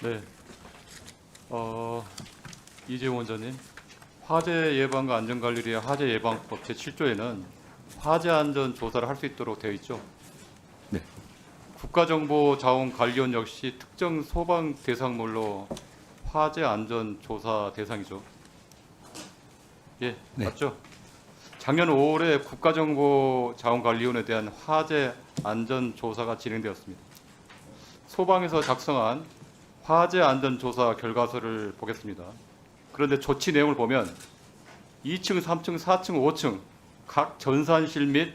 네, 이재용 원장님, 화재 예방과 안전관리의 화재 예방법 제7조에는 화재 안전 조사를 할 수 있도록 되어 있죠. 네. 국가정보자원관리원 역시 특정 소방 대상물로 화재 안전 조사 대상이죠. 예, 네. 맞죠? 작년 5월에 국가정보자원관리원에 대한 화재 안전 조사가 진행되었습니다. 소방에서 작성한 화재 안전 조사 결과서를 보겠습니다. 그런데 조치 내용을 보면 2층, 3층, 4층, 5층 각 전산실 및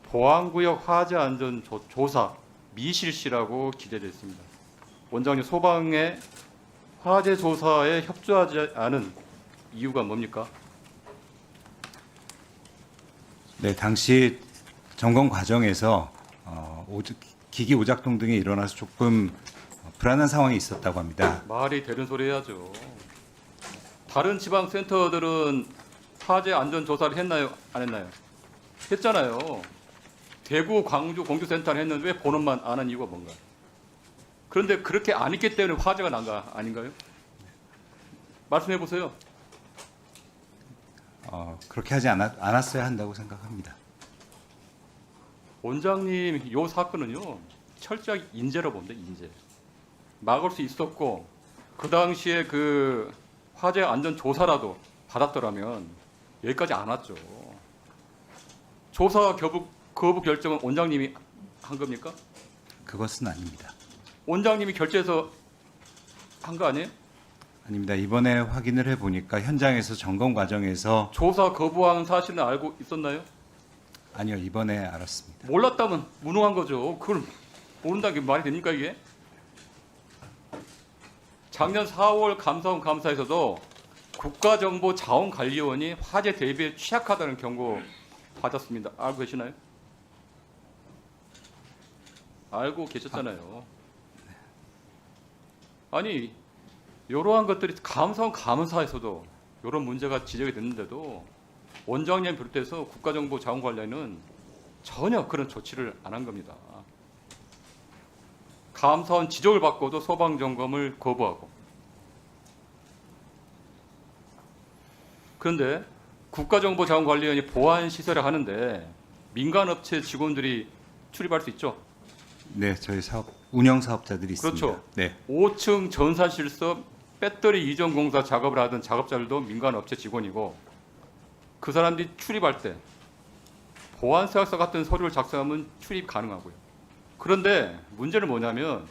보안구역 화재 안전 조사 미실시라고 기재되어 있습니다. 원장님, 소방의 화재 조사에 협조하지 않은 이유가 뭡니까? 네, 당시 점검 과정에서 기기 오작동 등이 일어나서 조금 불안한 상황이 있었다고 합니다. 말이 되는 소리 해야죠. 다른 지방 센터들은 화재 안전 조사를 했나요? 안 했나요? 했잖아요. 대구, 광주 공주센터는 했는데 왜 본원만 안 한 이유가 뭔가? 그런데 그렇게 안 했기 때문에 화재가 난 거 아닌가요? 말씀해 보세요. 그렇게 하지 않았어야 한다고 생각합니다. 원장님, 이 사건은요 철저하게 인재로 봅니다. 인재. 막을 수 있었고 그 당시에 그 화재 안전 조사라도 받았더라면 여기까지 안 왔죠. 조사 거부 결정은 원장님이 한 겁니까? 그것은 아닙니다. 원장님이 결재해서 한 거 아니에요? 아닙니다. 이번에 확인을 해보니까 현장에서 점검 과정에서 조사 거부한 사실은 알고 있었나요? 아니요, 이번에 알았습니다. 몰랐다면 무능한 거죠. 그걸 모른다는 게 말이 됩니까 이게? 작년 4월 감사원 감사에서도 국가정보자원관리원이 화재 대비에 취약하다는 경고 받았습니다. 알고 계시나요? 알고 계셨잖아요. 아니 이러한 것들이 감사원 감사에서도 이런 문제가 지적이 됐는데도 원장님 비롯해서 국가정보자원관리원은 전혀 그런 조치를 안 한 겁니다. 감사원 지적을 받고도 소방점검을 거부하고. 그런데 국가정보자원관리원이 보안시설을 하는데 민간업체 직원들이 출입할 수 있죠. 네, 저희 운영 사업자들이 있습니다. 그렇죠. 네, 5층 전산실서 배터리 이전 공사 작업을 하던 작업자들도 민간업체 직원이고 그 사람들이 출입할 때 보안서약서 같은 서류를 작성하면 출입 가능하고요. 그런데 문제는 뭐냐면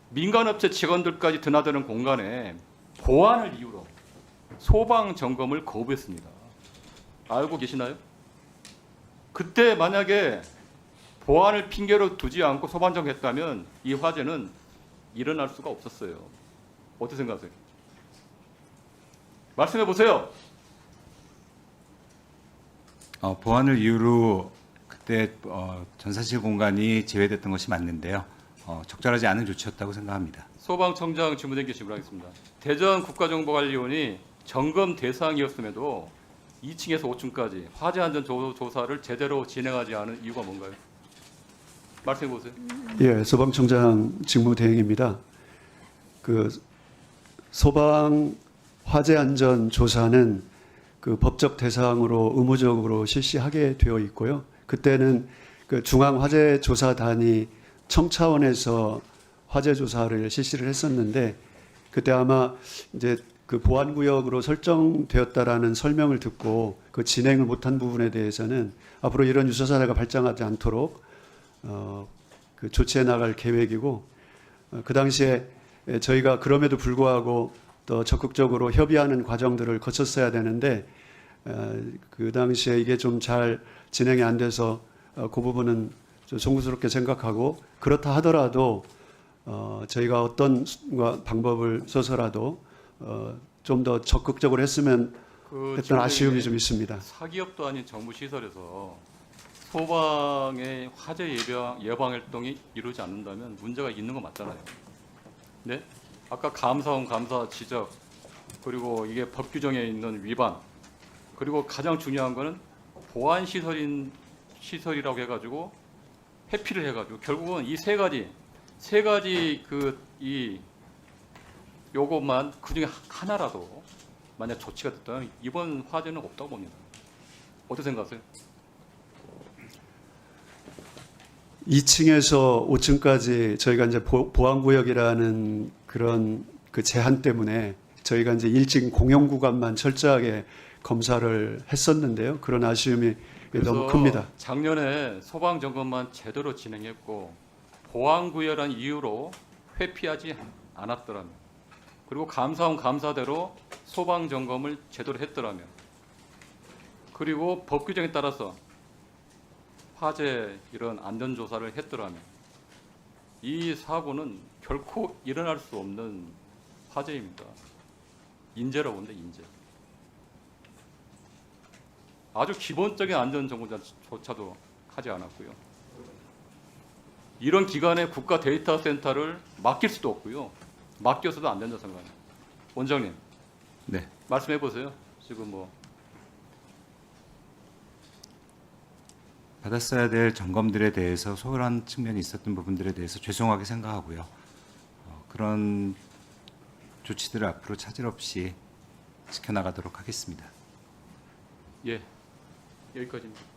민간업체 직원들까지 드나드는 공간에 보안을 이유로 소방 점검을 거부했습니다. 알고 계시나요? 그때 만약에 보안을 핑계로 두지 않고 소방 점검했다면 이 화재는 일어날 수가 없었어요. 어떻게 생각하세요? 말씀해 보세요. 보안을 이유로 그때 전산실 공간이 제외됐던 것이 맞는데요. 적절하지 않은 조치였다고 생각합니다. 소방청장 질문해 계시기 바라겠습니다. 대전 국가정보관리원이 점검 대상이었음에도 2층에서 5층까지 화재 안전 조사를 제대로 진행하지 않은 이유가 뭔가요? 말씀해 보세요. 예, 소방청장 직무대행입니다. 그 소방 화재 안전 조사는 그 법적 대상으로 의무적으로 실시하게 되어 있고요. 그때는 그 중앙화재조사단이 청차원에서 화재 조사를 실시를 했었는데 그때 아마 이제 그 보안구역으로 설정되었다라는 설명을 듣고 그 진행을 못한 부분에 대해서는 앞으로 이런 유사 사례가 발생하지 않도록 그 조치해 나갈 계획이고 그 당시에 저희가 그럼에도 불구하고 또 적극적으로 협의하는 과정들을 거쳤어야 되는데 그 당시에 이게 좀 잘 진행이 안 돼서 그 부분은 좀 송구스럽게 생각하고 그렇다 하더라도 저희가 어떤 방법을 써서라도 좀 더 적극적으로 했으면 했던 아쉬움이 좀 있습니다. 사기업도 아닌 정부 시설에서 소방의 화재 예방 활동이 이루어지지 않는다면 문제가 있는 거 맞잖아요. 네? 아까 감사원 감사 지적 그리고 이게 법 규정에 있는 위반 그리고 가장 중요한 거는 보안 시설이라고 해가지고 회피를 해가지고 결국은 이 세 가지 이 요것만 그중에 하나라도 만약 조치가 됐다면 이번 화재는 없다고 봅니다. 어떻게 생각하세요? 2층에서 5층까지 저희가 이제 보안구역이라는 그런 그 제한 때문에 저희가 이제 1층 공용 구간만 철저하게 검사를 했었는데요. 그런 아쉬움이 너무 큽니다. 작년에 소방 점검만 제대로 진행했고 보안구역이라는 이유로 회피하지 않았더라면, 그리고 감사원 감사대로 소방 점검을 제대로 했더라면, 그리고 법 규정에 따라서 화재 이런 안전 조사를 했더라면 이 사고는 결코 일어날 수 없는 화재입니다. 인재라고 합니다. 인재. 아주 기본적인 안전 정보조차도 하지 않았고요. 이런 기관에 국가 데이터 센터를 맡길 수도 없고요. 맡겨서도 안 된다 생각합니다. 원장님, 네. 말씀해 보세요. 지금 뭐 받았어야 될 점검들에 대해서 소홀한 측면이 있었던 부분들에 대해서 죄송하게 생각하고요. 그런 조치들을 앞으로 차질 없이 지켜나가도록 하겠습니다. 예, 여기까지입니다.